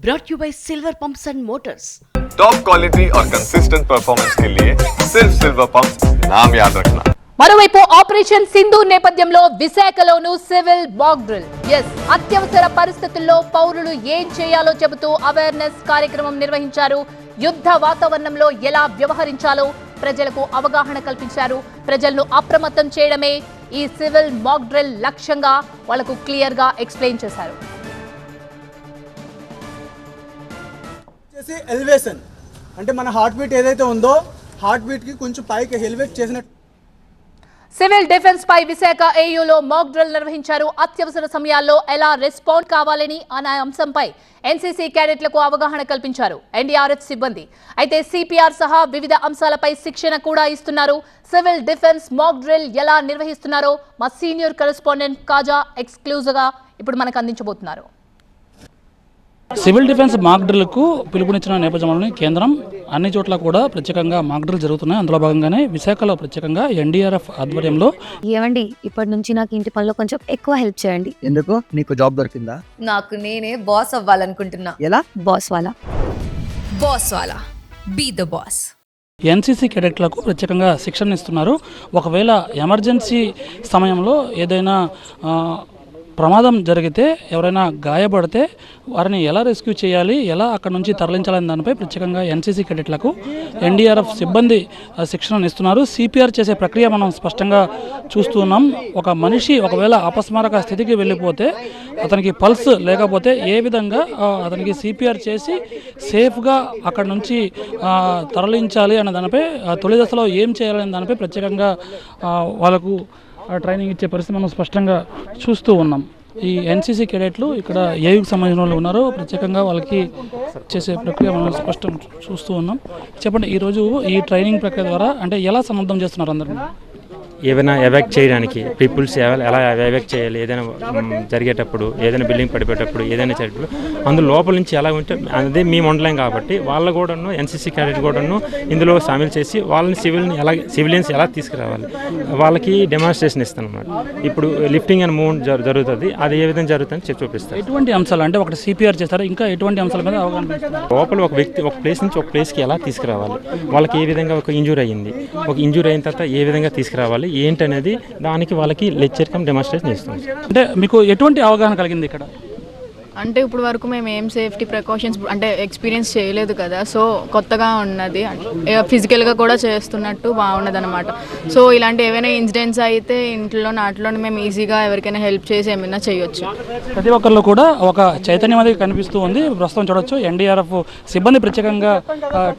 brought you by Silver Pumps and Motors. Top quality और consistent performance के लिए सिर्फ सिल्वर पंप्स नाम याद रखना. మరోవైపు ఆపరేషన్ సింధూర్ నేపథ్యంలో విశాఖలోను సివిల్ మాక్ డ్రిల్. అత్యవసర పరిస్థితుల్లో పౌరులు ఏం చేయాలో చెబుతూ అవేర్నెస్ కార్యక్రమం నిర్వహించారు. యుద్ధ వాతావరణంలో ఎలా వ్యవహరించాలో ప్రజలకు అవగాహన కల్పించారు. ప్రజలను అప్రమత్తం చేయడమే ఈ సివిల్ మాక్ డ్రిల్ లక్ష్యంగా వాళ్లకు క్లియర్ గా ఎక్స్ప్లెయిన్ చేశారు. ఎలివేషన్ అంటే మన హార్ట్ బీట్ ఏదైతే ఉందో హార్ట్ బీట్ కి కొంచెం పైకి ఎలివేట్ చేసినట్టు సివిల్ డిఫెన్స్ పై విశాఖ ఏయూలో మాక్ డ్రిల్ నిర్వహించారు. అత్యవసర సమయాల్లో ఎలా రెస్పాండ్ కావాలని అనే అంశంపై ఎన్సీసీ క్యాడెట్లకు అవగాహన కల్పించారు ఎన్డీఆర్ఎఫ్ సిబ్బంది. అయితే సిపిఆర్ సహా వివిధ అంశాలపై శిక్షణ కూడా ఇస్తున్నారు. సివిల్ డిఫెన్స్ మాక్ డ్రిల్ ఎలా నిర్వహిస్తున్నారో మా సీనియర్ కరెస్పాండెంట్ కాజా ఎక్స్క్లూజివ్ గా ఇప్పుడు మనకు అందించబోతున్నారు. సివిల్ డిఫెన్స్ మాక్ డ్రిల్కు పిలుపునిచ్చిన నేపథ్యంలోని కేంద్రం అన్ని చోట్ల కూడా ప్రత్యేకంగా మాక్ డ్రిల్ జరుగుతున్నాయి. అందులో భాగంగానే విశాఖలో ప్రత్యేకంగా ఎన్డీఆర్ఎఫ్ ఆధ్వర్యంలో ఏమండి ఇప్పటి నుంచి నాకు ఇంటి పనిలో కొంచెం ఎక్కువ హెల్ప్ చేయండి. ఎందుకు నీకు జాబ్ దొరికిందా? నాకు నేనే బాస్ అవ్వాలనుకుంటున్నా. ఎలా? బాస్ వాలా బీ ద బాస్. ఎన్సీసీ క్యాడెట్లకు ప్రత్యేకంగా శిక్షణ ఇస్తున్నారు. ఒకవేళ ఎమర్జెన్సీ సమయంలో ఏదైనా ప్రమాదం జరిగితే ఎవరైనా గాయపడితే వారిని ఎలా రెస్క్యూ చేయాలి, ఎలా అక్కడ నుంచి తరలించాలనే దానిపై ప్రత్యేకంగా ఎన్సీసీ క్యాడెట్లకు ఎన్డీఆర్ఎఫ్ సిబ్బంది శిక్షణ ఇస్తున్నారు. సిపిఆర్ చేసే ప్రక్రియ మనం స్పష్టంగా చూస్తున్నాం. ఒక మనిషి ఒకవేళ అపస్మారక స్థితికి వెళ్ళిపోతే అతనికి పల్స్ లేకపోతే ఏ విధంగా అతనికి సిపిఆర్ చేసి సేఫ్గా అక్కడ నుంచి తరలించాలి అనే దానిపై తొలి దశలో ఏం చేయాలనే దానిపై ప్రత్యేకంగా వాళ్ళకు ట్రైనింగ్ ఇచ్చే పరిస్థితి మనం స్పష్టంగా చూస్తూ ఉన్నాం. ఈ ఎన్సీసీ క్యాడెట్లు ఇక్కడ ఏయుకు సంబంధించిన వాళ్ళు ఉన్నారు. ప్రత్యేకంగా వాళ్ళకి చేసే ప్రక్రియ మనం స్పష్టం చూస్తూ ఉన్నాం. చెప్పండి, ఈరోజు ఈ ట్రైనింగ్ ప్రక్రియ ద్వారా అంటే ఎలా సన్నద్ధం చేస్తున్నారు అందరినీ? ఏదైనా ఎవాక్ట్ చేయడానికి పీపుల్స్ ఎలా ఎవాక్ట్ చేయాలి, ఏదైనా జరిగేటప్పుడు, ఏదైనా బిల్డింగ్ పడిపోయేటప్పుడు, ఏదైనా జరిగేటప్పుడు అందులో లోపల నుంచి ఎలా ఉంటే అదే మేము ఉండలేం కాబట్టి వాళ్ళు కూడాను ఎన్సీసీ క్యాడెట్ కూడాను ఇందులో సామిల్ చేసి వాళ్ళని సివిలియన్స్ ఎలా తీసుకురావాలి వాళ్ళకి డెమాన్స్ట్రేషన్ ఇస్తాను అన్నమాట. ఇప్పుడు లిఫ్టింగ్ అండ్ మూవ్మెంట్ జరుగుతుంది, అది ఏ విధంగా జరుగుతుందని చూపిస్తారు. ఎటువంటి అంశాలు అంటే ఒకటి సిపిఆర్ చేస్తారు, ఇంకా ఎటువంటి అంశాల మీద అవగాహన? లోపల ఒక వ్యక్తి ఒక ప్లేస్ నుంచి ఒక ప్లేస్కి ఎలా తీసుకురావాలి, వాళ్ళకి ఏ విధంగా ఒక ఇంజూరీ అయ్యింది, ఒక ఇంజూరీ అయిన తర్వాత ఏ విధంగా తీసుకురావాలి ఏంటనేది దానికి వాళ్ళకి లెక్చర్ కమ్ డెమాన్స్ట్రేషన్ ఇస్తుంది. అంటే మీకు ఎటువంటి అవగాహన కలిగింది ఇక్కడ? అంటే ఇప్పుడు వరకు మేము ఏం సేఫ్టీ ప్రికాషన్స్ అంటే ఎక్స్పీరియన్స్ చేయలేదు కదా, సో కొత్తగా ఉన్నది. ఫిజికల్గా కూడా చేస్తున్నట్టు బాగున్నది అనమాట. సో ఇలాంటి ఏవైనా ఇన్సిడెంట్స్ అయితే ఇంట్లో నాట్లో మేము ఈజీగా ఎవరికైనా హెల్ప్ చేసి ఏమైనా చేయొచ్చు. ప్రతి ఒక్కరిలో కూడా ఒక చైతన్యం అనేది కనిపిస్తూ ఉంది. ప్రస్తుతం చూడొచ్చు ఎన్డీఆర్ఎఫ్ సిబ్బంది ప్రత్యేకంగా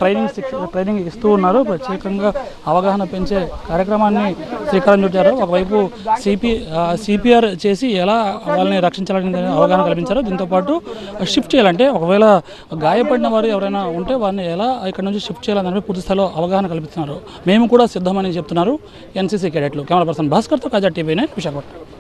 ట్రైనింగ్ ఇస్తూ ఉన్నారు. ప్రత్యేకంగా అవగాహన పెంచే కార్యక్రమాన్ని శ్రీకారం చుట్టారు. ఒకవైపు సిపిఆర్ చేసి ఎలా వాళ్ళని రక్షించాలని అవగాహన కల్పించారు. దీంతో పాటు షిఫ్ట్ చేయాలంటే ఒకవేళ గాయపడిన వారు ఎవరైనా ఉంటే వారిని ఎలా ఇక్కడ నుంచి షిఫ్ట్ చేయాలని పూర్తి స్థాయిలో అవగాహన కల్పిస్తున్నారు. మేము కూడా సిద్ధమని చెప్తున్నారు ఎన్సీసీ క్యాడెట్లు. కెమెరా పర్సన్ భాస్కర్తో కాజా టీవీ 9 విశాఖపట్నం.